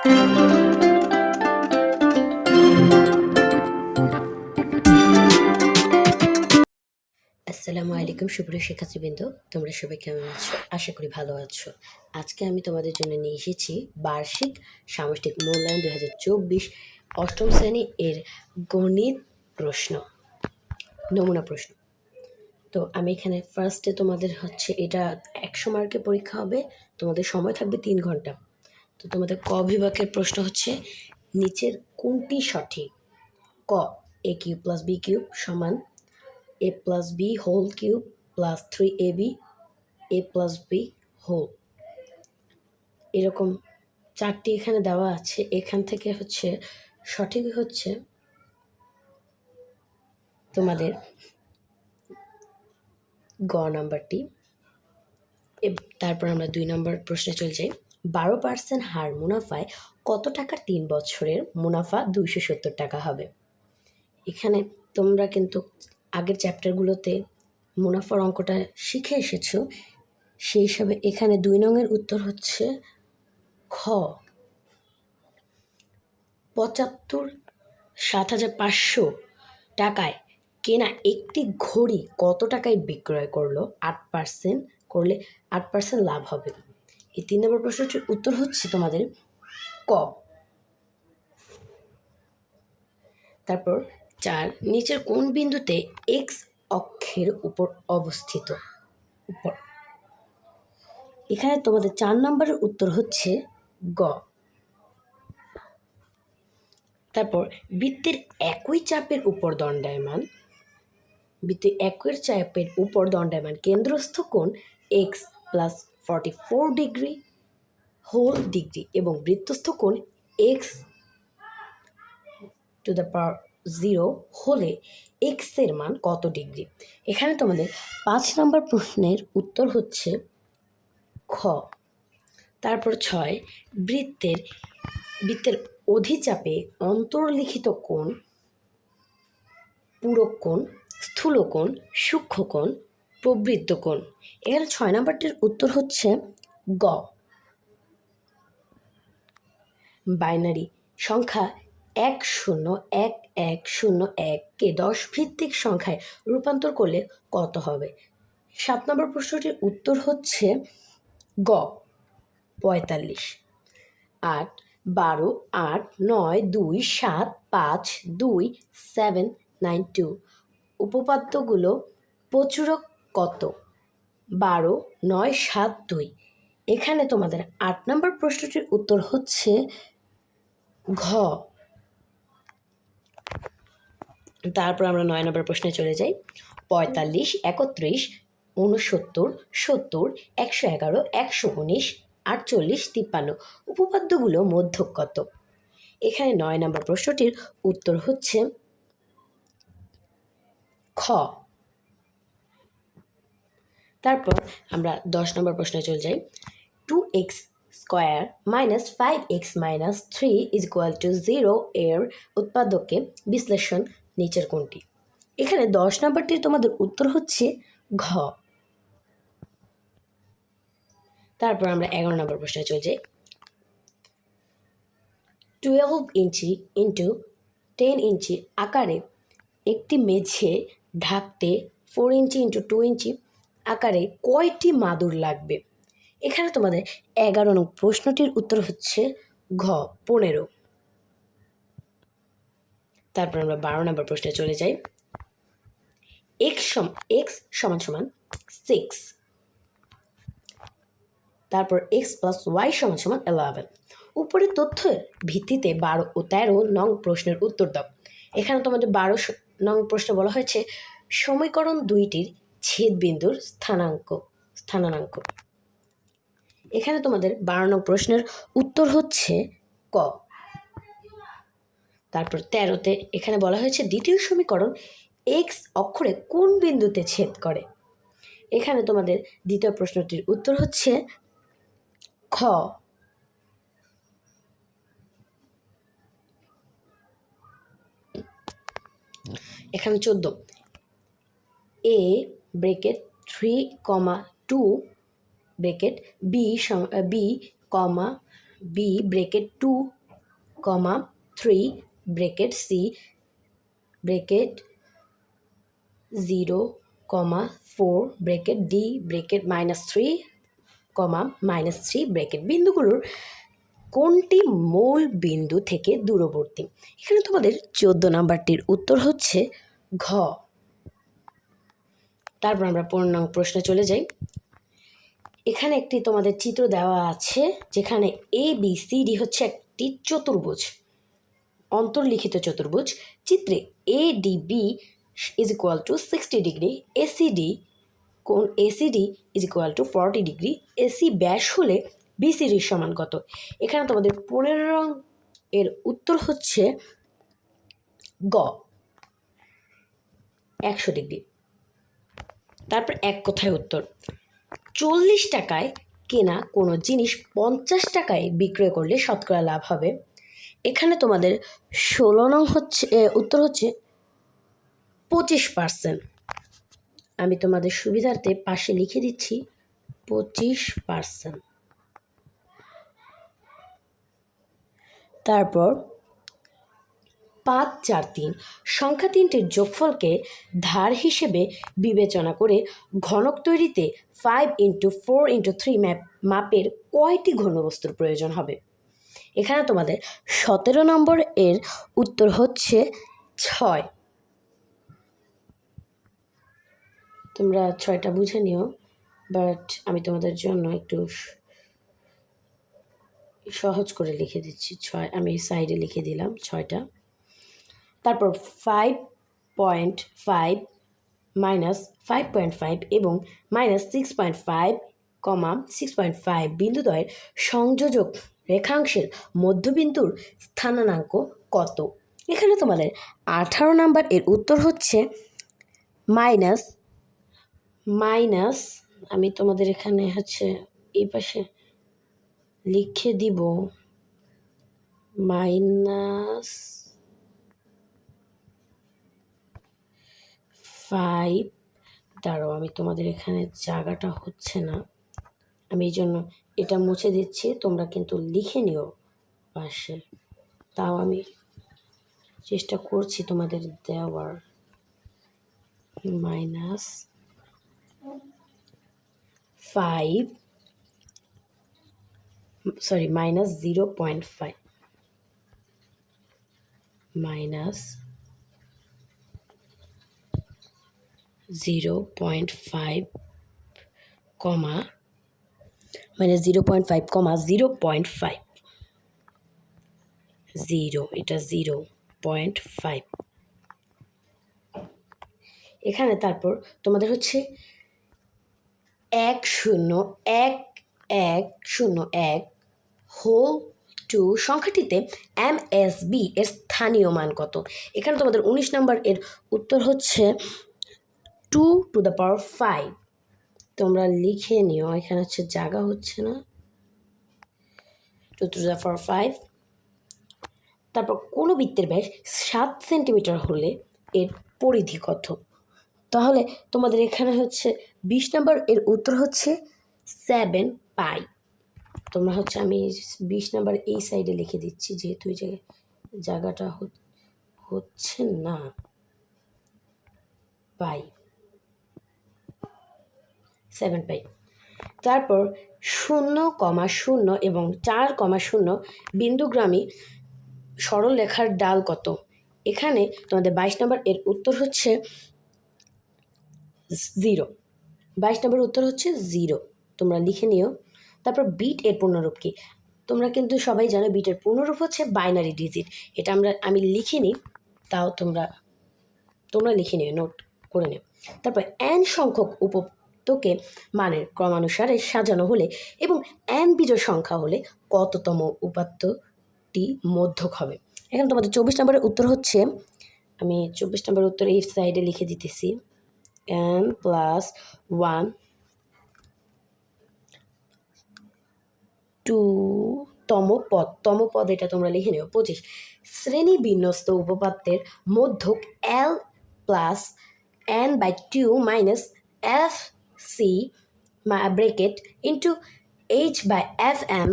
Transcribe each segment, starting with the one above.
আসসালামু আলাইকুম সুপ্রিয় শিক্ষার্থীবৃন্দ, তোমরা সবাই কেমন আছো? আশা করি ভালো আছো। আজকে আমি তোমাদের জন্য নিয়ে এসেছি বার্ষিক সামষ্টিক মূল্যায়ন 2024 অষ্টম শ্রেণী এর গণিত প্রশ্ন, নমুনা প্রশ্ন। তো আমি এখানে ফার্স্টে তোমাদের এটা 100 মার্কের পরীক্ষা হবে। তোমাদের সময় থাকবে 3 ঘন্টা। তো তোমাদের ক বিভাগের প্রশ্ন হচ্ছে, নিচের কোনটি সঠিক? ক, a cube plus b cube সমান a plus b whole cube plus 3ab a plus b whole। এরকম 4টি এখানে দেওয়া আছে। এখান থেকে সঠিক তোমাদের গ নাম্বারটি। তারপর আমরা 2 নম্বর প্রশ্নে চলে যাই। 12% হার মুনাফায় কত টাকার 3 বছরের মুনাফা 270 টাকা হবে? এখানে তোমরা কিন্তু আগের চ্যাপ্টারগুলোতে মুনাফার অঙ্কটা শিখে এসেছো, সেই হিসাবে এখানে 2 নংয়ের উত্তর হচ্ছে খ। 7,500 টাকায় কেনা একটি ঘড়ি কত টাকায় বিক্রয় করলো? 8% করলে 8% লাভ হবে। এই 3 নম্বর প্রশ্নটির উত্তর হচ্ছে তোমাদের ক। তারপর 4, নিচের কোন বিন্দুতে এক্স অক্ষের উপর অবস্থিত? উপর। এখানে তোমাদের 4 নম্বরের উত্তর হচ্ছে গ। তারপর বৃত্তের একই চাপের উপর দণ্ডায়মান কেন্দ্রস্থ কোণ এক্স প্লাস 44 ডিগ্রি হোল ডিগ্রি এবং বৃত্তস্থ কোণ এক্স টু দ্য পাওয়ার 0 হলে এক্স এর মান কত ডিগ্রি? এখানে তোমাদের 5 নম্বর প্রশ্নের উত্তর হচ্ছে খ। তারপর 6, বৃত্তের অধিচাপে অন্তর্লিখিত কোণ পূরক কোণ, স্থূল কোণ, সূক্ষ্ম কোণ, প্রবৃত্ত কোণ। এখানে 6 নম্বরটির উত্তর হচ্ছে গ। বাইনারি সংখ্যা 1011101কে 10 ভিত্তিক সংখ্যায় রূপান্তর করলে কত হবে? 7 নম্বর প্রশ্নটির উত্তর হচ্ছে গ 45। 8, 12, 8, 9, 2, 7, 5, 2, 7, 9, 2 উপপাদ্যগুলো প্রচুরক কত? 12, 9, 7, 2। এখানে তোমাদের 8 নম্বর প্রশ্নটির উত্তর হচ্ছে ঘ। তারপর আমরা 9 নম্বর প্রশ্নে চলে যাই। 45, 31, 69, 70, 111, 119, 48, 53 উপপাদ্যগুলো মধ্যক কত? এখানে 9 নম্বর প্রশ্নটির উত্তর হচ্ছে খ। তারপর আমরা 10 নম্বর প্রশ্নে চলে যাই। 2x square minus 5x minus 3 is equal to 0 এর উৎপাদকে বিশ্লেষণ নিচের কোনটি? এখানে 10 নম্বরটির তোমাদের উত্তর হচ্ছে ঘ। তারপর আমরা 11 নম্বর প্রশ্নে চলে যাই। 12 ইঞ্চি ইন্টু 10 ইঞ্চি আকারে একটি মেঝে ঢাকতে 4 ইঞ্চি ইন্টু 2 ইঞ্চি আকারে কয়টি মাদুর লাগবে? এখানে তোমাদের 11 নং প্রশ্নটির উত্তর হচ্ছে ঘ 15। তারপর আমরা 12 নম্বর প্রশ্নে চলে যাই। x সমান সমান 6, তারপর x প্লাস y সমান সমান 11। উপরের তথ্যের ভিত্তিতে 12 ও 13 নং প্রশ্নের উত্তর দাও। এখানে তোমাদের 12 নং প্রশ্ন বলা হয়েছে সমীকরণ দুইটির ছেদ বিন্দুর স্থানাঙ্ক। এখানে তোমাদের 12 নং প্রশ্নের উত্তর হচ্ছে ক। তারপর 13তে এখানে বলা হয়েছে দ্বিতীয় সমীকরণ এক্স অক্ষরে কোন বিন্দুতে ছেদ করে? এখানে তোমাদের দ্বিতীয় প্রশ্নটির উত্তর হচ্ছে খ। এখানে 14, a bracket 3, 2 bracket b, b bracket 2, 3 bracket C bracket 0,4 bracket D bracket -3 -3 bracket বিন্দুগুলোর কোনটি মূল বিন্দু থেকে দূরবর্তী? এখানে তোমাদের 14 নাম্বারটির উত্তর হচ্ছে ঘ। তারপর আমরা 15 নং প্রশ্নে চলে যাই। এখানে একটি তোমাদের চিত্র দেওয়া আছে, যেখানে ABCD হচ্ছে একটি চতুর্ভুজ, অন্তর্লিখিত চতুর্ভুজ। চিত্রে ADB is equal to 60 degree, কোণ ACD is equal to 40 degree, AC ব্যাস হলে BCD সমান কত? এখানে তোমাদের 15 নং এর উত্তর হচ্ছে গ, 100 ডিগ্রি। তারপর এক কথায় উত্তর, 40 টাকায় কেনা কোনো জিনিস 50 টাকায় বিক্রয় করলে শতকরা লাভ হবে। এখানে তোমাদের 16 নং উত্তর হচ্ছে 25%। আমি তোমাদের সুবিধার্থে পাশে লিখে দিচ্ছি 25%। তারপর 5, 4, 3 সংখ্যা তিনটির যোগফলকে ধার হিসেবে বিবেচনা করে ঘনক তৈরিতে 5 × 4 × 3 মাপের কয়টি ঘনবস্তুর প্রয়োজন হবে? এখানে তোমাদের 17 নম্বর এর উত্তর হচ্ছে 6। তোমরা 6টা বুঝে নিও, বাট আমি তোমাদের জন্য একটু সহজ করে লিখে দিচ্ছি। 6 আমি সাইডে লিখে দিলাম 6টা। তারপর 5.5 -5.5 এবং -6.5, 6.5 বিন্দুদ্বয়ের সংযোজক রেখাংশের মধ্যবিন্দুর স্থানাঙ্ক কত? এখানে তোমাদের 18 নাম্বার এর উত্তর হচ্ছে মাইনাস, আমি তোমাদের এখানে হচ্ছে এই পাশে লিখে দিব -5, দাঁড়াও আমি তোমাদের এখানে জায়গাটা হচ্ছে না, আমি এই জন্য এটা মুছে দিচ্ছি, তোমরা কিন্তু লিখে নিও পাশে। তাও আমি চেষ্টা করছি তোমাদের দেওয়ার। -0.5 -0.5, -0.5, 0, এটা 0.5। এখানে তারপর তোমাদের হচ্ছে 101101 হোল টু সংখ্যাটিতে MSB এর স্থানীয় মান কত? এখানে তোমাদের 19 নম্বর এর উত্তর হচ্ছে 2⁵। তোমরা লিখে নিও, এখানে হচ্ছে জায়গা হচ্ছে না, 2⁵। তারপর কোনো বৃত্তের ব্যাস 7 সেন্টিমিটার হলে এর পরিধি কত? তাহলে তোমাদের এখানে হচ্ছে 20 নম্বর এর উত্তর হচ্ছে 7 পাই। তোমরা হচ্ছে আমি 20 নম্বর এই সাইডে লিখে দিচ্ছি, যেহেতু এই জায়গাটা হচ্ছে না, পাই 7 পাই। তারপর 0,0 এবং 4,0 বিন্দুগ্রামী সরল রেখার ডাল কত? এখানে তোমাদের 22 নম্বর এর উত্তর হচ্ছে 0। 22 নম্বর উত্তর হচ্ছে 0, তোমরা লিখে নিও। তারপর বিট এর পূর্ণরূপ কি? তোমরা কিন্তু সবাই জানো বিট এর পূর্ণরূপ হচ্ছে বাইনারি ডিজিট। এটা আমি লিখিনি, তাও তোমরা লিখে নিও, নোট করে নিও। তারপর n সংখ্যক উপপাদ্যকে মানের ক্রমানুসারে সাজানো হলে এবং n বিজোড় সংখ্যা হলে কততম উপাত্তটি মধ্যক হবে? এখানে তোমাদের 24 নম্বরের উত্তর হচ্ছে, আমি 24 নম্বরের উত্তর এই সাইডে লিখে দিতেছি, n+1 তম পদ, এটা তোমরা লিখে নিও। 25 শ্রেণী বিন্যস্ত উপপাদ্যের মধ্যক L+n/2 -fc ব্রেকেট * h/fm।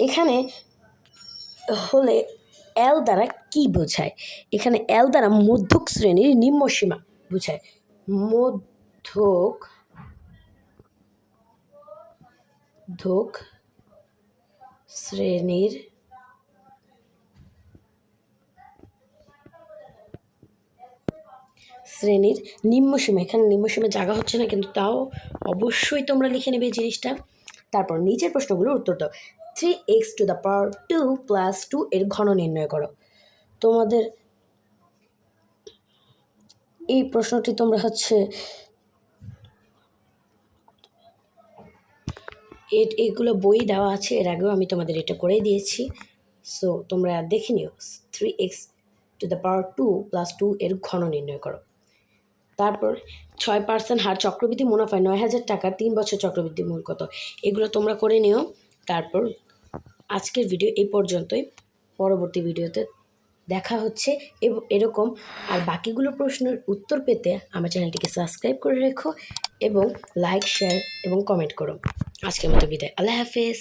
এখানে হলে এল দ্বারা কি বোঝায়? এখানে এল দ্বারা মধ্যক শ্রেণীর নিম্ন সীমা বোঝায়। মধ্যক শ্রেণীর নিম্ন সীমা। এখানে নিম্ন সীমা জায়গা হচ্ছে না, কিন্তু তাও অবশ্যই তোমরা লিখে নেবে এই জিনিসটা। তারপর নিচের প্রশ্নগুলোর উত্তর দাও। 3x⁻² + 2 এর ঘন নির্ণয় করো। তোমাদের এই প্রশ্নটি তোমরা এগুলো বই দেওয়া আছে, এর আগেও আমি তোমাদের এটা করেই দিয়েছি। সো তোমরা দেখে নিও। 3x⁻² + 2 এর ঘন নির্ণয় করো। তারপর 6% হার চক্রবৃদ্ধি মুনাফায় 9,000 টাকা 3 বছর চক্রবৃদ্ধি মূল কত? এগুলো তোমরা করে নিও। তারপর আজকের ভিডিও এই পর্যন্তই। পরবর্তী ভিডিওতে দেখা হচ্ছে এরকম। আর বাকিগুলো প্রশ্নের উত্তর পেতে আমার চ্যানেলটিকে সাবস্ক্রাইব করে রেখো এবং লাইক, শেয়ার এবং কমেন্ট করো। আজকের মতো বিদায়। আল্লাহ হাফেজ।